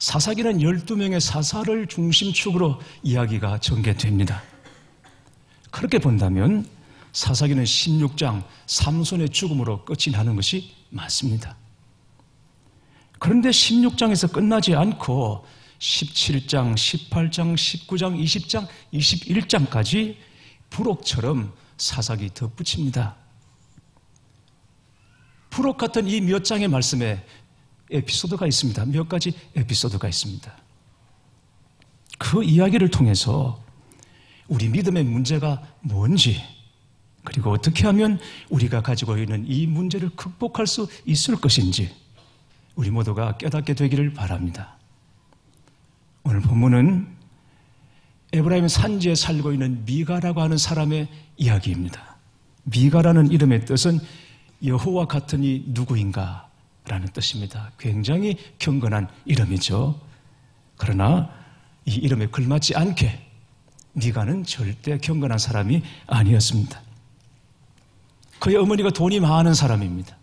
사사기는 12명의 사사를 중심축으로 이야기가 전개됩니다. 그렇게 본다면 사사기는 16장 삼손의 죽음으로 끝이 나는 것이 맞습니다. 그런데 16장에서 끝나지 않고 17장, 18장, 19장, 20장, 21장까지 부록처럼 사사기 덧붙입니다. 부록 같은 이 몇 장의 말씀에 에피소드가 있습니다. 몇 가지 에피소드가 있습니다. 그 이야기를 통해서 우리 믿음의 문제가 뭔지, 그리고 어떻게 하면 우리가 가지고 있는 이 문제를 극복할 수 있을 것인지 우리 모두가 깨닫게 되기를 바랍니다. 오늘 본문은 에브라임 산지에 살고 있는 미가라고 하는 사람의 이야기입니다. 미가라는 이름의 뜻은 여호와 같은 이 누구인가 라는 뜻입니다. 굉장히 경건한 이름이죠. 그러나 이 이름에 걸맞지 않게 미가는 절대 경건한 사람이 아니었습니다. 그의 어머니가 돈이 많은 사람입니다.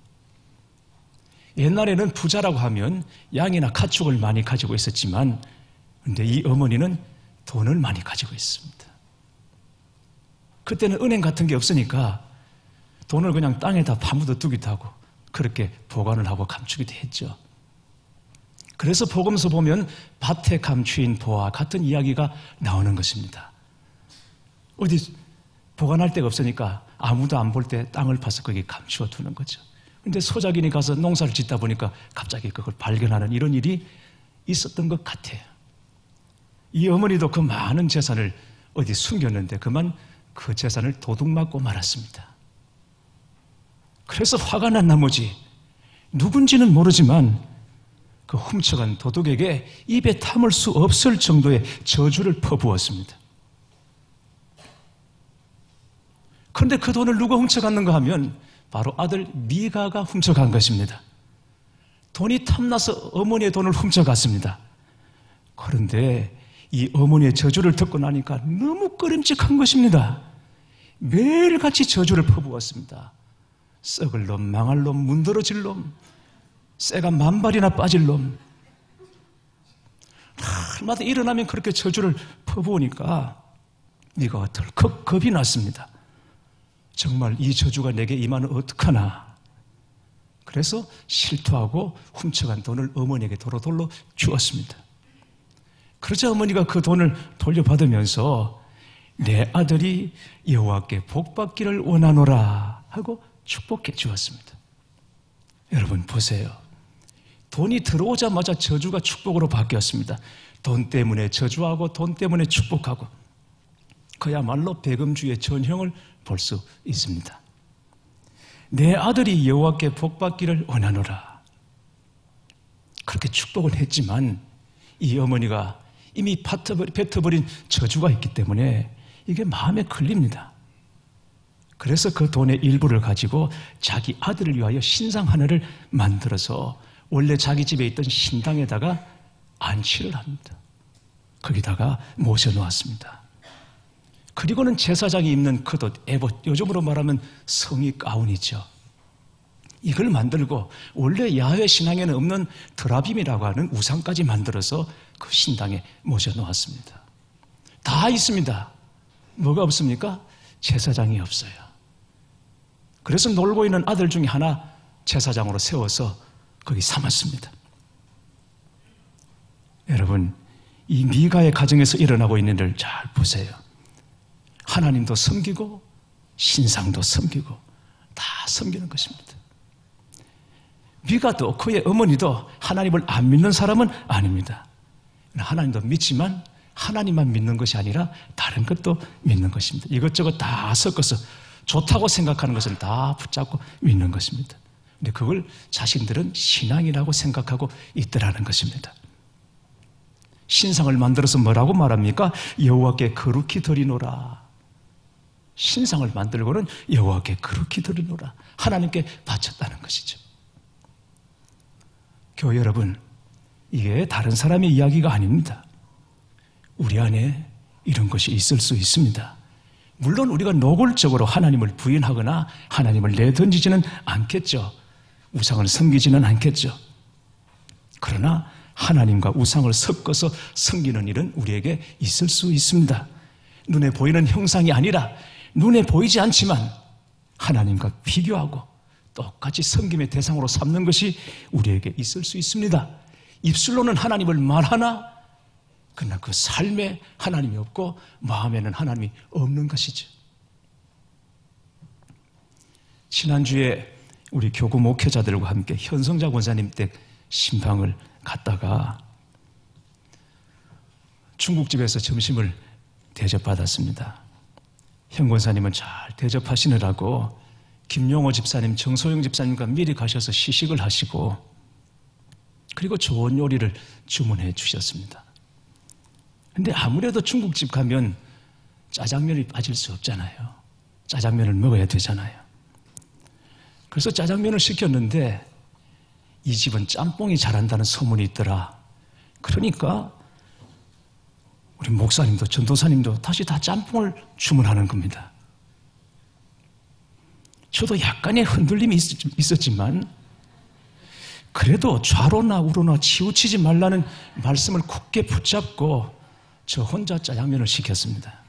옛날에는 부자라고 하면 양이나 가축을 많이 가지고 있었지만, 그런데 이 어머니는 돈을 많이 가지고 있습니다. 그때는 은행 같은 게 없으니까 돈을 그냥 땅에다 파묻어 두기도 하고 그렇게 보관을 하고 감추기도 했죠. 그래서 복음서 보면 밭에 감추인 보와 같은 이야기가 나오는 것입니다. 어디 보관할 데가 없으니까 아무도 안 볼 때 땅을 파서 거기에 감추어 두는 거죠. 그런데 소작인이 가서 농사를 짓다 보니까 갑자기 그걸 발견하는 이런 일이 있었던 것 같아요. 이 어머니도 그 많은 재산을 어디 숨겼는데 그만 그 재산을 도둑맞고 말았습니다. 그래서 화가 난 나머지 누군지는 모르지만 그 훔쳐간 도둑에게 입에 담을 수 없을 정도의 저주를 퍼부었습니다. 그런데 그 돈을 누가 훔쳐갔는가 하면 바로 아들 미가가 훔쳐간 것입니다. 돈이 탐나서 어머니의 돈을 훔쳐갔습니다. 그런데 이 어머니의 저주를 듣고 나니까 너무 꺼림칙한 것입니다. 매일같이 저주를 퍼부었습니다. 썩을 놈, 망할 놈, 문드러질 놈, 쇠가 만발이나 빠질 놈. 날마다 일어나면 그렇게 저주를 퍼부으니까 미가가 덜컥 겁이 났습니다. 정말 이 저주가 내게 임하면 어떡하나. 그래서 실토하고 훔쳐간 돈을 어머니에게 도로돌로 주었습니다. 그러자 어머니가 그 돈을 돌려받으면서 내 아들이 여호와께 복받기를 원하노라 하고 축복해 주었습니다. 여러분 보세요. 돈이 들어오자마자 저주가 축복으로 바뀌었습니다. 돈 때문에 저주하고 돈 때문에 축복하고, 그야말로 배금주의 전형을 볼 수 있습니다. 내 아들이 여호와께 복받기를 원하노라. 그렇게 축복을 했지만 이 어머니가 이미 뱉어버린 저주가 있기 때문에 이게 마음에 걸립니다. 그래서 그 돈의 일부를 가지고 자기 아들을 위하여 신상 하나를 만들어서 원래 자기 집에 있던 신당에다가 안치를 합니다. 거기다가 모셔놓았습니다. 그리고는 제사장이 입는 겉옷, 에봇, 요즘으로 말하면 성의 가운이죠. 이걸 만들고 원래 야훼 신앙에는 없는 드라빔이라고 하는 우상까지 만들어서 그 신당에 모셔놓았습니다. 다 있습니다. 뭐가 없습니까? 제사장이 없어요. 그래서 놀고 있는 아들 중에 하나 제사장으로 세워서 거기 삼았습니다. 여러분, 이 미가의 가정에서 일어나고 있는 일을 잘 보세요. 하나님도 섬기고 신상도 섬기고 다 섬기는 것입니다. 미가도 그의 어머니도 하나님을 안 믿는 사람은 아닙니다. 하나님도 믿지만 하나님만 믿는 것이 아니라 다른 것도 믿는 것입니다. 이것저것 다 섞어서 좋다고 생각하는 것을 다 붙잡고 믿는 것입니다. 그런데 그걸 자신들은 신앙이라고 생각하고 있더라는 것입니다. 신상을 만들어서 뭐라고 말합니까? 여호와께 거룩히 드리노라. 신상을 만들고는 여호와께 거룩히 드리노라. 하나님께 바쳤다는 것이죠. 교회 여러분, 이게 다른 사람의 이야기가 아닙니다. 우리 안에 이런 것이 있을 수 있습니다. 물론 우리가 노골적으로 하나님을 부인하거나 하나님을 내던지지는 않겠죠. 우상을 섬기지는 않겠죠. 그러나 하나님과 우상을 섞어서 섬기는 일은 우리에게 있을 수 있습니다. 눈에 보이는 형상이 아니라 눈에 보이지 않지만 하나님과 비교하고 똑같이 섬김의 대상으로 삼는 것이 우리에게 있을 수 있습니다. 입술로는 하나님을 말하나 그러나 그 삶에 하나님이 없고 마음에는 하나님이 없는 것이죠. 지난주에 우리 교구 목회자들과 함께 현성자 권사님 댁 신방을 갔다가 중국집에서 점심을 대접받았습니다. 현 권사님은 잘 대접하시느라고 김용호 집사님, 정소영 집사님과 미리 가셔서 시식을 하시고 그리고 좋은 요리를 주문해 주셨습니다. 근데 아무래도 중국집 가면 짜장면이 빠질 수 없잖아요. 짜장면을 먹어야 되잖아요. 그래서 짜장면을 시켰는데 이 집은 짬뽕이 잘한다는 소문이 있더라. 그러니까 우리 목사님도 전도사님도 다시 다 짬뽕을 주문하는 겁니다. 저도 약간의 흔들림이 있었지만 그래도 좌로나 우로나 치우치지 말라는 말씀을 굳게 붙잡고 저 혼자 짜장면을 시켰습니다.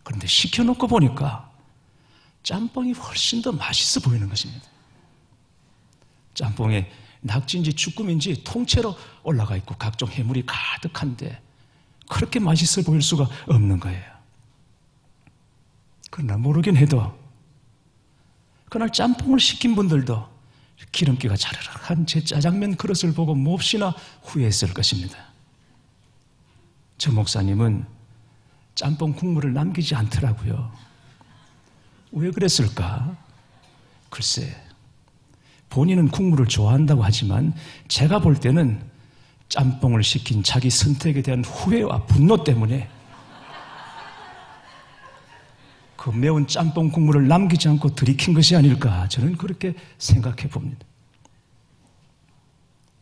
그런데 시켜놓고 보니까 짬뽕이 훨씬 더 맛있어 보이는 것입니다. 짬뽕에 낙지인지 쭈꾸미인지 통째로 올라가 있고 각종 해물이 가득한데 그렇게 맛있어 보일 수가 없는 거예요. 그러나 모르긴 해도 그날 짬뽕을 시킨 분들도 기름기가 자르륵한 제 짜장면 그릇을 보고 몹시나 후회했을 것입니다. 저 목사님은 짬뽕 국물을 남기지 않더라고요. 왜 그랬을까? 글쎄, 본인은 국물을 좋아한다고 하지만 제가 볼 때는 짬뽕을 시킨 자기 선택에 대한 후회와 분노 때문에 그 매운 짬뽕 국물을 남기지 않고 들이킨 것이 아닐까 저는 그렇게 생각해 봅니다.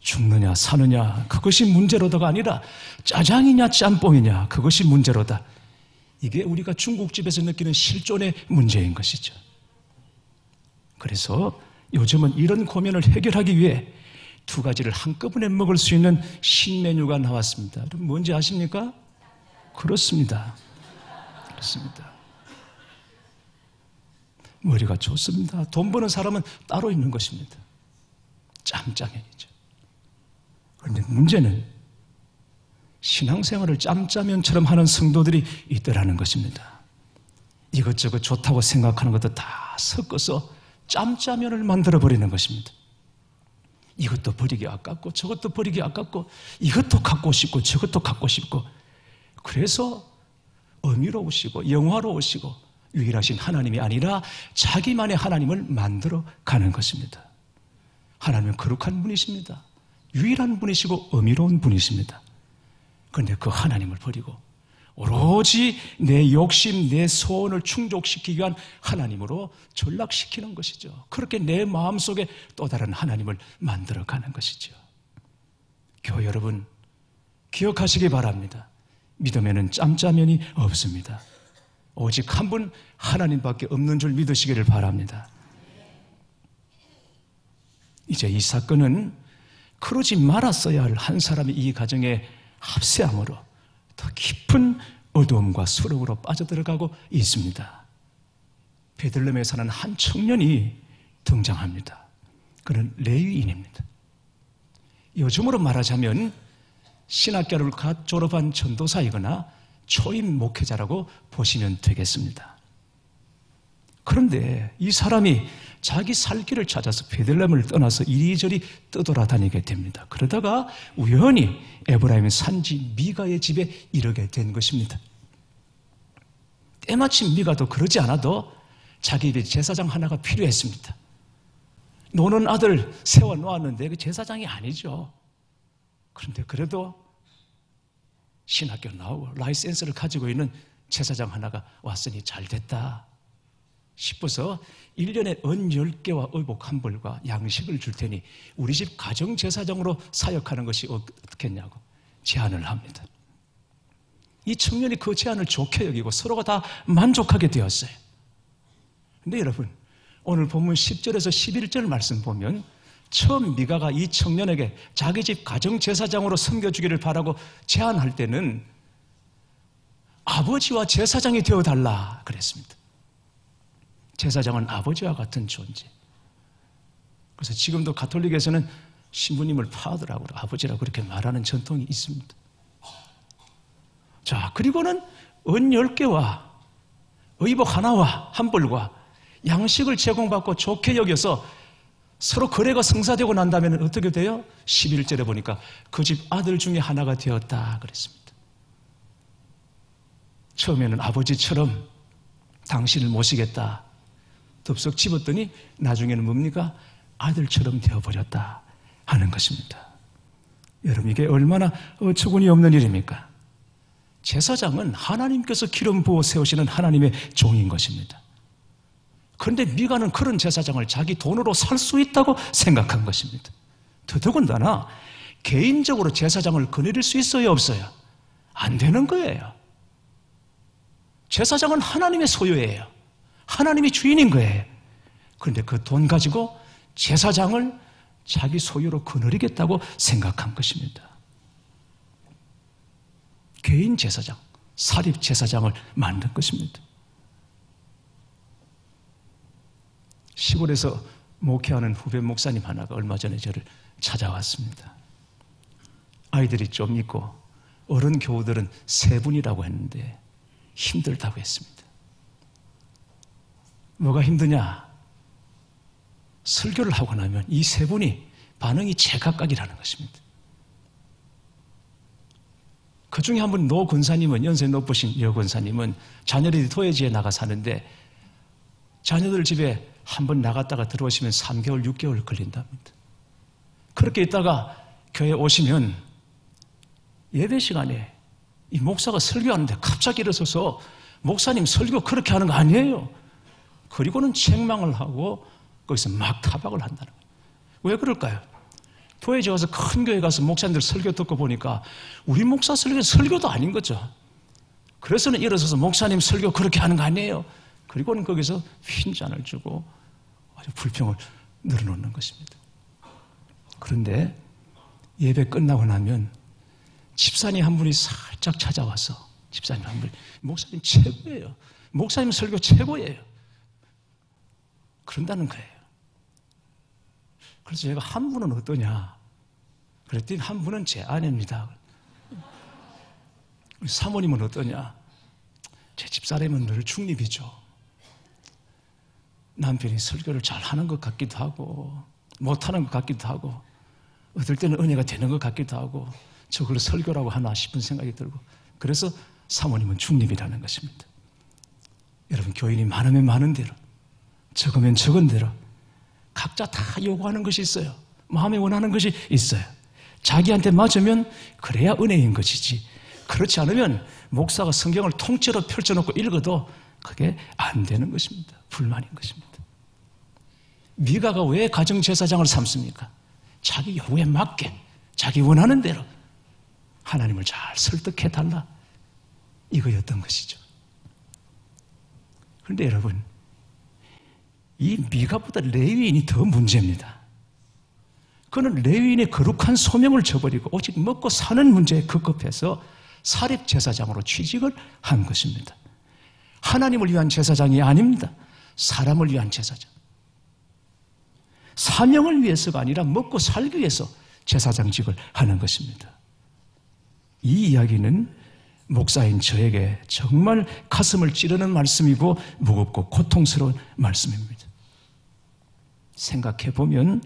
죽느냐 사느냐 그것이 문제로다가 아니라 짜장이냐 짬뽕이냐 그것이 문제로다. 이게 우리가 중국집에서 느끼는 실존의 문제인 것이죠. 그래서 요즘은 이런 고민을 해결하기 위해 두 가지를 한꺼번에 먹을 수 있는 신메뉴가 나왔습니다. 여러분 뭔지 아십니까? 그렇습니다. 그렇습니다. 머리가 좋습니다. 돈 버는 사람은 따로 있는 것입니다. 짬짜면이죠. 그런데 문제는 신앙생활을 짬짜면처럼 하는 성도들이 있더라는 것입니다. 이것저것 좋다고 생각하는 것도 다 섞어서 짬짜면을 만들어버리는 것입니다. 이것도 버리기 아깝고 저것도 버리기 아깝고 이것도 갖고 싶고 저것도 갖고 싶고 그래서 어미로우시고 영화로우시고 유일하신 하나님이 아니라 자기만의 하나님을 만들어 가는 것입니다. 하나님은 거룩한 분이십니다. 유일한 분이시고 어미로운 분이십니다. 그런데 그 하나님을 버리고 오로지 내 욕심, 내 소원을 충족시키기 위한 하나님으로 전락시키는 것이죠. 그렇게 내 마음속에 또 다른 하나님을 만들어가는 것이죠. 교회 여러분 기억하시기 바랍니다. 믿음에는 짬짜면이 없습니다. 오직 한 분 하나님밖에 없는 줄 믿으시기를 바랍니다. 이제 이 사건은 그러지 말았어야 할 한 사람이 이 가정에 합세함으로 더 깊은 어두움과 수렁으로 빠져들어가고 있습니다. 베들레헴에 사는 한 청년이 등장합니다. 그는 레위인입니다. 요즘으로 말하자면 신학교를 갓 졸업한 전도사이거나 초임 목회자라고 보시면 되겠습니다. 그런데 이 사람이 자기 살 길을 찾아서 베들레헴을 떠나서 이리저리 떠돌아다니게 됩니다. 그러다가 우연히 에브라임의 산지 미가의 집에 이르게 된 것입니다. 때마침 미가도 그러지 않아도 자기 집에 제사장 하나가 필요했습니다. 노는 아들 세워놓았는데 그 제사장이 아니죠. 그런데 그래도 신학교 나오고 라이센스를 가지고 있는 제사장 하나가 왔으니 잘 됐다 싶어서 1년에 은 10개와 의복 한 벌과 양식을 줄 테니 우리 집 가정제사장으로 사역하는 것이 어떻겠냐고 제안을 합니다. 이 청년이 그 제안을 좋게 여기고 서로가 다 만족하게 되었어요. 그런데 여러분 오늘 본문 10절에서 11절 말씀 보면 처음 미가가 이 청년에게 자기 집 가정제사장으로 섬겨주기를 바라고 제안할 때는 아버지와 제사장이 되어달라 그랬습니다. 제사장은 아버지와 같은 존재. 그래서 지금도 가톨릭에서는 신부님을 파더라고 아버지라고 그렇게 말하는 전통이 있습니다. 자, 그리고는 은 10개와 의복 하나와 한 벌과 양식을 제공받고 좋게 여겨서 서로 거래가 성사되고 난 다음에는 어떻게 돼요? 11절에 보니까 그 집 아들 중에 하나가 되었다 그랬습니다. 처음에는 아버지처럼 당신을 모시겠다 덥석 집었더니 나중에는 뭡니까? 아들처럼 되어버렸다 하는 것입니다. 여러분, 이게 얼마나 어처구니 없는 일입니까? 제사장은 하나님께서 기름 부어 세우시는 하나님의 종인 것입니다. 그런데 미가는 그런 제사장을 자기 돈으로 살 수 있다고 생각한 것입니다. 더더군다나 개인적으로 제사장을 거느릴 수 있어요, 없어요? 안 되는 거예요. 제사장은 하나님의 소유예요. 하나님이 주인인 거예요. 그런데 그 돈 가지고 제사장을 자기 소유로 거느리겠다고 생각한 것입니다. 개인 제사장, 사립 제사장을 만든 것입니다. 시골에서 목회하는 후배 목사님 하나가 얼마 전에 저를 찾아왔습니다. 아이들이 좀 있고 어른 교우들은 3분이라고 했는데 힘들다고 했습니다. 뭐가 힘드냐? 설교를 하고 나면 이 3분이 반응이 제각각이라는 것입니다. 그 중에 한 분 노 권사님은, 연세 높으신 여 권사님은 자녀들이 도예지에 나가 사는데 자녀들 집에 한 번 나갔다가 들어오시면 3개월, 6개월 걸린답니다. 그렇게 있다가 교회 오시면 예배 시간에 이 목사가 설교하는데 갑자기 일어서서 목사님 설교 그렇게 하는 거 아니에요. 그리고는 책망을 하고 거기서 막 타박을 한다는 거예요. 왜 그럴까요? 도예지 와서 큰 교회 가서 목사님들 설교 듣고 보니까 우리 목사 설교는 설교도 아닌 거죠. 그래서는 일어서서 목사님 설교 그렇게 하는 거 아니에요. 그리고는 거기서 흰잔을 주고 아주 불평을 늘어놓는 것입니다. 그런데 예배 끝나고 나면 집사님 한 분이 살짝 찾아와서, 집사님 한 분이 목사님 최고예요. 목사님 설교 최고예요. 그런다는 거예요. 그래서 제가 한 분은 어떠냐? 그랬더니 한 분은 제 아내입니다. 사모님은 어떠냐? 제 집사람은 늘 중립이죠. 남편이 설교를 잘하는 것 같기도 하고 못하는 것 같기도 하고 어떨 때는 은혜가 되는 것 같기도 하고 저걸 설교라고 하나 싶은 생각이 들고, 그래서 사모님은 중립이라는 것입니다. 여러분, 교인이 많으면 많은 대로, 적으면 적은 대로 각자 다 요구하는 것이 있어요. 마음에 원하는 것이 있어요. 자기한테 맞으면 그래야 은혜인 것이지, 그렇지 않으면 목사가 성경을 통째로 펼쳐놓고 읽어도 그게 안 되는 것입니다. 불만인 것입니다. 미가가 왜 가정제사장을 삼습니까? 자기 요구에 맞게, 자기 원하는 대로 하나님을 잘 설득해달라, 이거였던 것이죠. 그런데 여러분, 이 미가보다 레위인이 더 문제입니다. 그는 레위인의 거룩한 소명을 저버리고 오직 먹고 사는 문제에 급급해서 사립제사장으로 취직을 한 것입니다. 하나님을 위한 제사장이 아닙니다. 사람을 위한 제사장. 사명을 위해서가 아니라 먹고 살기 위해서 제사장직을 하는 것입니다. 이 이야기는 목사인 저에게 정말 가슴을 찌르는 말씀이고 무겁고 고통스러운 말씀입니다. 생각해보면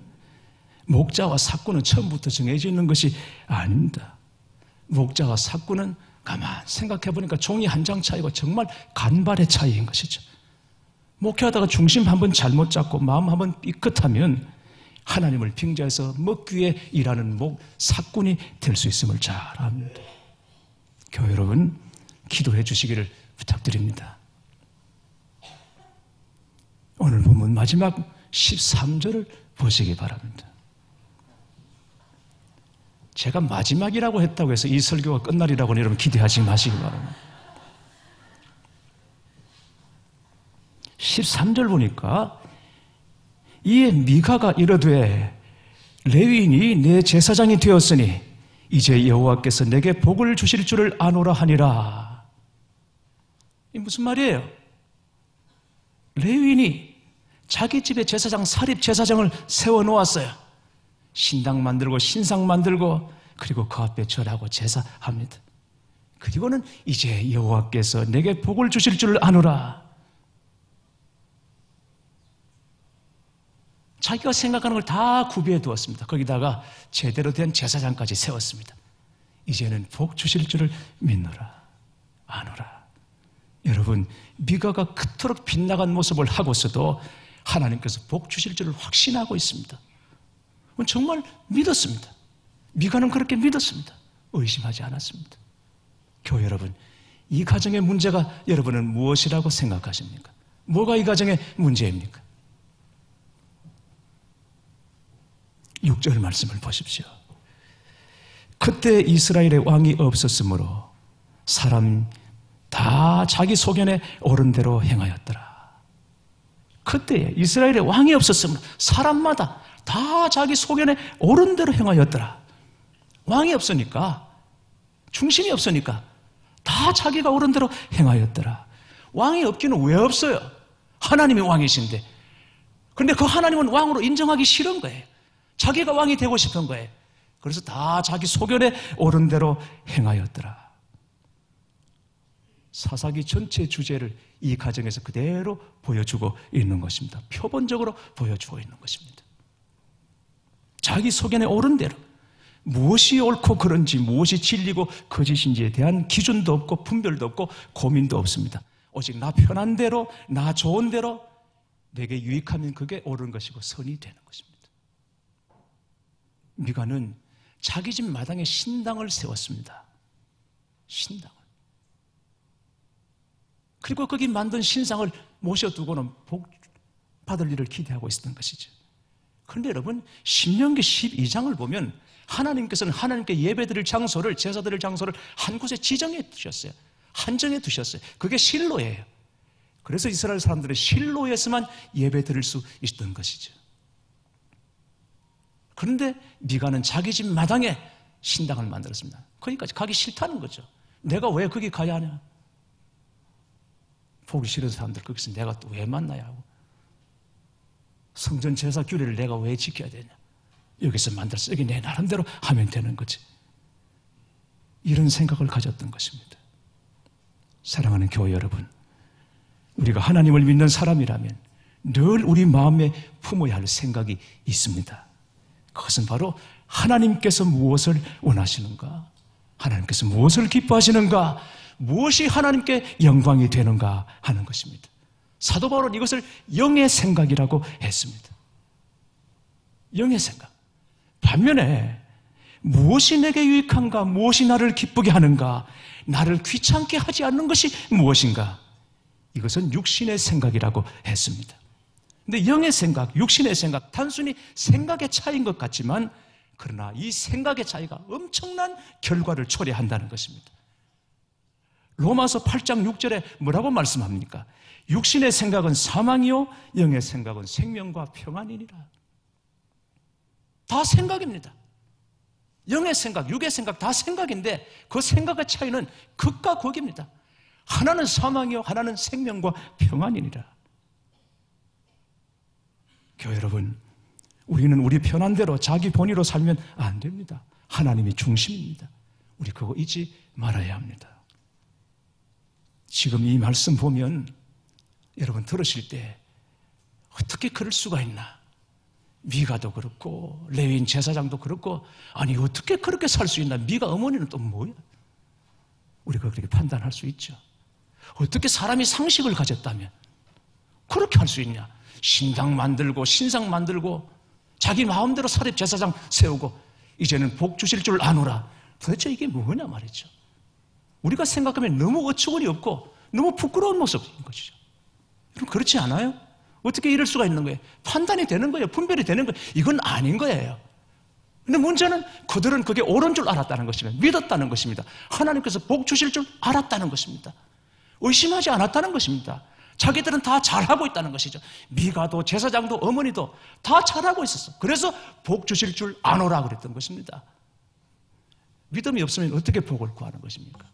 목자와 사꾼은 처음부터 정해져 있는 것이 아닙니다. 목자와 사꾼은 가만 생각해보니까 종이 한 장 차이고 정말 간발의 차이인 것이죠. 목회하다가 중심 한번 잘못 잡고 마음 한번 삐끗하면 하나님을 빙자해서 먹기 위해 일하는 사꾼이 될 수 있음을 잘 압니다. 교회 여러분, 기도해 주시기를 부탁드립니다. 오늘 보면 마지막 13절을 보시기 바랍니다. 제가 마지막이라고 했다고 해서 이 설교가 끝날이라고는 여러분 기대하지 마시기 바랍니다. 13절 보니까 이에 미가가 이르되 레위인이 내 제사장이 되었으니 이제 여호와께서 내게 복을 주실 줄을 아노라 하니라. 이 무슨 말이에요? 레위인이 자기 집에 제사장, 사립 제사장을 세워놓았어요. 신당 만들고 신상 만들고 그리고 그 앞에 절하고 제사합니다. 그리고는 이제 여호와께서 내게 복을 주실 줄 아노라. 자기가 생각하는 걸 다 구비해 두었습니다. 거기다가 제대로 된 제사장까지 세웠습니다. 이제는 복 주실 줄을 믿노라, 아노라. 여러분, 미가가 그토록 빗나간 모습을 하고서도 하나님께서 복 주실 줄을 확신하고 있습니다. 정말 믿었습니다. 미가는 그렇게 믿었습니다. 의심하지 않았습니다. 교회 여러분, 이 가정의 문제가 여러분은 무엇이라고 생각하십니까? 뭐가 이 가정의 문제입니까? 6절 말씀을 보십시오. 그때 이스라엘의 왕이 없었으므로 사람 다 자기 소견에 옳은 대로 행하였더라. 그때 이스라엘의 왕이 없었으므로 사람마다 다 자기 소견에 옳은 대로 행하였더라. 왕이 없으니까, 중심이 없으니까 다 자기가 옳은 대로 행하였더라. 왕이 없기는 왜 없어요? 하나님이 왕이신데. 그런데 그 하나님은 왕으로 인정하기 싫은 거예요. 자기가 왕이 되고 싶은 거예요. 그래서 다 자기 소견에 옳은 대로 행하였더라. 사사기 전체 주제를 이 가정에서 그대로 보여주고 있는 것입니다. 표본적으로 보여주고 있는 것입니다. 자기 소견에 옳은 대로 무엇이 옳고 그른지, 무엇이 진리고 거짓인지에 대한 기준도 없고 분별도 없고 고민도 없습니다. 오직 나 편한 대로, 나 좋은 대로 내게 유익하면 그게 옳은 것이고 선이 되는 것입니다. 미가는 자기 집 마당에 신당을 세웠습니다. 신당을. 그리고 거기 만든 신상을 모셔두고는 복 받을 일을 기대하고 있었던 것이죠. 그런데 여러분, 신명기 12장을 보면 하나님께서는 하나님께 예배드릴 장소를, 제사드릴 장소를 한 곳에 지정해 두셨어요. 한정해 두셨어요. 그게 실로예요. 그래서 이스라엘 사람들은 실로에서만 예배드릴 수 있었던 것이죠. 그런데 미가는 자기 집 마당에 신당을 만들었습니다. 거기까지 가기 싫다는 거죠. 내가 왜 거기 가야 하냐? 보기 싫은 사람들 거기서 내가 또 왜 만나야 하고, 성전 제사 규례를 내가 왜 지켜야 되냐? 여기서 만들어서 여기 내 나름대로 하면 되는 거지. 이런 생각을 가졌던 것입니다. 사랑하는 교회 여러분, 우리가 하나님을 믿는 사람이라면 늘 우리 마음에 품어야 할 생각이 있습니다. 그것은 바로 하나님께서 무엇을 원하시는가? 하나님께서 무엇을 기뻐하시는가? 무엇이 하나님께 영광이 되는가 하는 것입니다. 사도 바울은 이것을 영의 생각이라고 했습니다. 영의 생각. 반면에 무엇이 내게 유익한가? 무엇이 나를 기쁘게 하는가? 나를 귀찮게 하지 않는 것이 무엇인가? 이것은 육신의 생각이라고 했습니다. 근데 영의 생각, 육신의 생각, 단순히 생각의 차이인 것 같지만, 그러나 이 생각의 차이가 엄청난 결과를 초래한다는 것입니다. 로마서 8장 6절에 뭐라고 말씀합니까? 육신의 생각은 사망이요 영의 생각은 생명과 평안이니라. 다 생각입니다. 영의 생각, 육의 생각 다 생각인데 그 생각의 차이는 극과 극입니다. 하나는 사망이요 하나는 생명과 평안이니라. 교회 여러분, 우리는 우리 편한 대로 자기 본의로 살면 안 됩니다. 하나님이 중심입니다. 우리 그거 잊지 말아야 합니다. 지금 이 말씀 보면 여러분 들으실 때 어떻게 그럴 수가 있나? 미가도 그렇고 레위인 제사장도 그렇고, 아니 어떻게 그렇게 살 수 있나? 미가 어머니는 또 뭐야? 우리가 그렇게 판단할 수 있죠. 어떻게 사람이 상식을 가졌다면 그렇게 할 수 있냐? 신당 만들고 신상 만들고 자기 마음대로 사립 제사장 세우고 이제는 복 주실 줄 아노라. 도대체 이게 뭐냐 말이죠. 우리가 생각하면 너무 어처구니 없고 너무 부끄러운 모습인 것이죠. 여러분 그렇지 않아요? 어떻게 이럴 수가 있는 거예요? 판단이 되는 거예요. 분별이 되는 거예요. 이건 아닌 거예요. 근데 문제는 그들은 그게 옳은 줄 알았다는 것입니다. 믿었다는 것입니다. 하나님께서 복 주실 줄 알았다는 것입니다. 의심하지 않았다는 것입니다. 자기들은 다 잘하고 있다는 것이죠. 미가도 제사장도 어머니도 다 잘하고 있었어. 그래서 복 주실 줄 아노라 그랬던 것입니다. 믿음이 없으면 어떻게 복을 구하는 것입니까?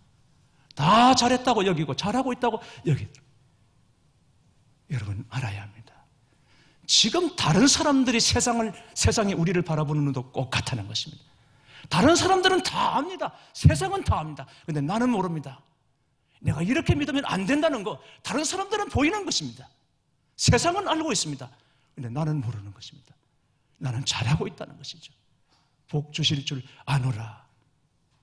다 잘했다고 여기고 잘하고 있다고 여기더라고요. 여러분 알아야 합니다. 지금 다른 사람들이 세상에 우리를 바라보는 눈도 꼭 같다는 것입니다. 다른 사람들은 다 압니다. 세상은 다 압니다. 그런데 나는 모릅니다. 내가 이렇게 믿으면 안 된다는 거 다른 사람들은 보이는 것입니다. 세상은 알고 있습니다. 그런데 나는 모르는 것입니다. 나는 잘하고 있다는 것이죠. 복 주실 줄 아노라.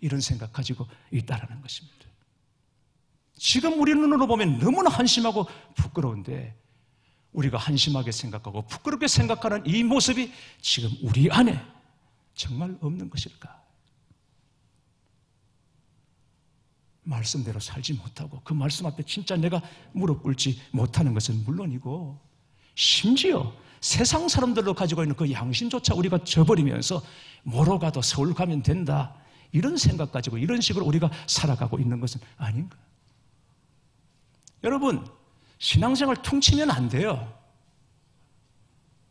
이런 생각 가지고 있다라는 것입니다. 지금 우리 눈으로 보면 너무나 한심하고 부끄러운데 우리가 한심하게 생각하고 부끄럽게 생각하는 이 모습이 지금 우리 안에 정말 없는 것일까? 말씀대로 살지 못하고 그 말씀 앞에 진짜 내가 무릎 꿇지 못하는 것은 물론이고 심지어 세상 사람들로 가지고 있는 그 양심조차 우리가 저버리면서 뭐로 가도 서울 가면 된다 이런 생각 가지고 이런 식으로 우리가 살아가고 있는 것은 아닌가? 여러분 신앙생활 퉁치면 안 돼요.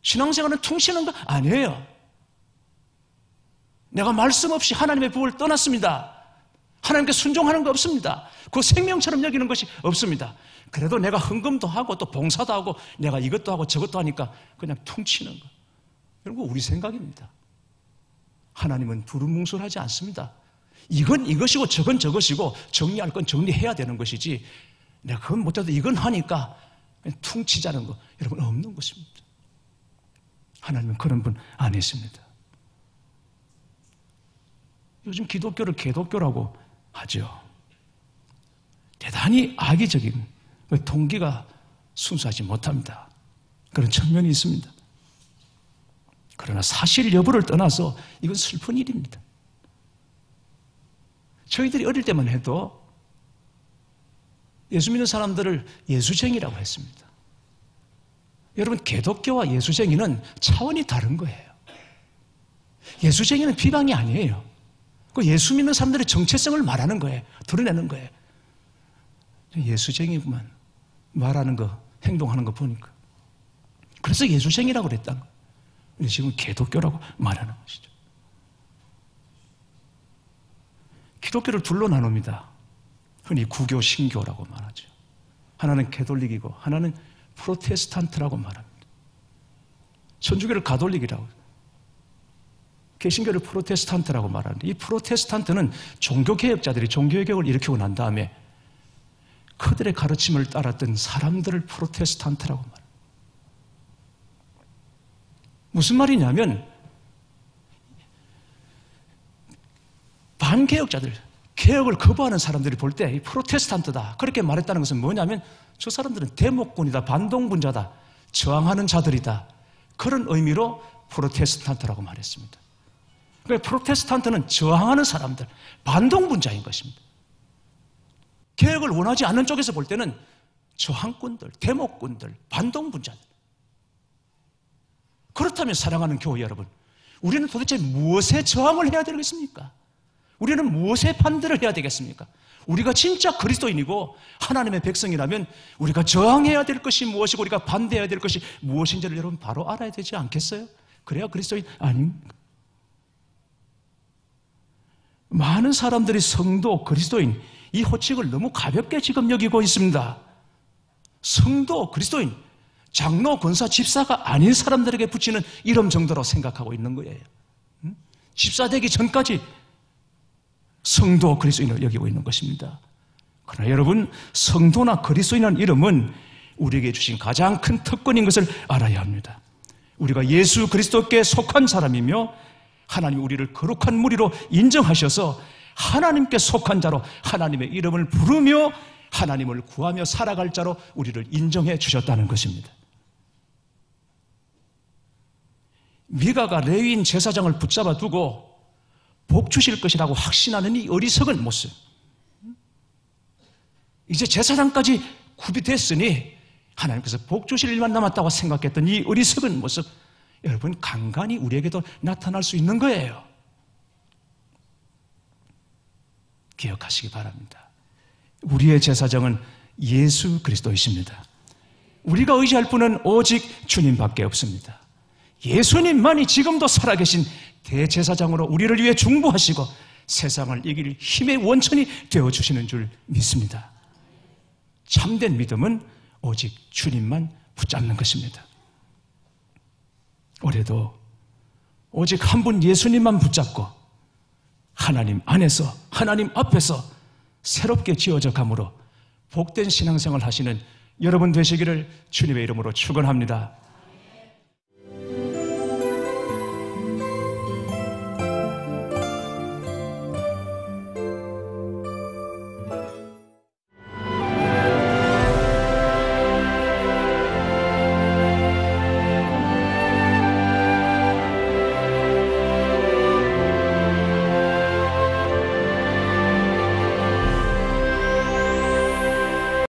신앙생활은 퉁치는 거 아니에요. 내가 말씀 없이 하나님의 복을 떠났습니다. 하나님께 순종하는 거 없습니다. 그 생명처럼 여기는 것이 없습니다. 그래도 내가 헌금도 하고 또 봉사도 하고 내가 이것도 하고 저것도 하니까 그냥 퉁치는 거. 이런 거 우리 생각입니다. 하나님은 두루뭉술하지 않습니다. 이건 이것이고 저건 저것이고 정리할 건 정리해야 되는 것이지 내가 그건 못해도 이건 하니까 퉁치자는 거 여러분 없는 것입니다. 하나님은 그런 분 아니십니다. 요즘 기독교를 개독교라고 하죠. 대단히 악의적인 동기가 순수하지 못합니다. 그런 측면이 있습니다. 그러나 사실 여부를 떠나서 이건 슬픈 일입니다. 저희들이 어릴 때만 해도 예수 믿는 사람들을 예수쟁이라고 했습니다. 여러분 개독교와 예수쟁이는 차원이 다른 거예요. 예수쟁이는 비방이 아니에요. 그 예수 믿는 사람들의 정체성을 말하는 거예요. 드러내는 거예요. 예수쟁이구만. 말하는 거, 행동하는 거 보니까. 그래서 예수쟁이라고 그랬다는 거예요. 지금 개독교라고 말하는 것이죠. 기독교를 둘로 나눕니다. 흔히 구교, 신교라고 말하죠. 하나는 가톨릭이고 하나는 프로테스탄트라고 말합니다. 천주교를 가톨릭이라고 개신교를 프로테스탄트라고 말하는데 이 프로테스탄트는 종교개혁자들이 종교개혁을 일으키고 난 다음에 그들의 가르침을 따랐던 사람들을 프로테스탄트라고 말합니다. 무슨 말이냐면 반개혁자들, 개혁을 거부하는 사람들이 볼 때 이 프로테스탄트다 그렇게 말했다는 것은 뭐냐면 저 사람들은 대목군이다, 반동분자다, 저항하는 자들이다 그런 의미로 프로테스탄트라고 말했습니다. 그러니까 프로테스탄트는 저항하는 사람들, 반동분자인 것입니다. 개혁을 원하지 않는 쪽에서 볼 때는 저항꾼들, 대목꾼들, 반동분자들. 그렇다면 사랑하는 교회 여러분, 우리는 도대체 무엇에 저항을 해야 되겠습니까? 우리는 무엇에 반대를 해야 되겠습니까? 우리가 진짜 그리스도인이고 하나님의 백성이라면 우리가 저항해야 될 것이 무엇이고 우리가 반대해야 될 것이 무엇인지를 여러분 바로 알아야 되지 않겠어요? 그래야 그리스도인 아닙니까? 많은 사람들이 성도, 그리스도인 이 호칭을 너무 가볍게 지금 여기고 있습니다. 성도, 그리스도인, 장로, 권사, 집사가 아닌 사람들에게 붙이는 이름 정도로 생각하고 있는 거예요. 집사 되기 전까지 성도, 그리스도인을 여기고 있는 것입니다. 그러나 여러분, 성도나 그리스도인이라는 이름은 우리에게 주신 가장 큰 특권인 것을 알아야 합니다. 우리가 예수 그리스도께 속한 사람이며 하나님이 우리를 거룩한 무리로 인정하셔서 하나님께 속한 자로 하나님의 이름을 부르며 하나님을 구하며 살아갈 자로 우리를 인정해 주셨다는 것입니다. 미가가 레위인 제사장을 붙잡아 두고 복 주실 것이라고 확신하는 이 어리석은 모습. 이제 제사장까지 구비됐으니 하나님께서 복 주실 일만 남았다고 생각했던 이 어리석은 모습, 여러분 간간히 우리에게도 나타날 수 있는 거예요. 기억하시기 바랍니다. 우리의 제사장은 예수 그리스도이십니다. 우리가 의지할 분은 오직 주님밖에 없습니다. 예수님만이 지금도 살아계신 대제사장으로 우리를 위해 중보하시고 세상을 이길 힘의 원천이 되어주시는 줄 믿습니다. 참된 믿음은 오직 주님만 붙잡는 것입니다. 올해도 오직 한 분 예수님만 붙잡고 하나님 안에서 하나님 앞에서 새롭게 지어져 감으로 복된 신앙생활 하시는 여러분 되시기를 주님의 이름으로 축원합니다.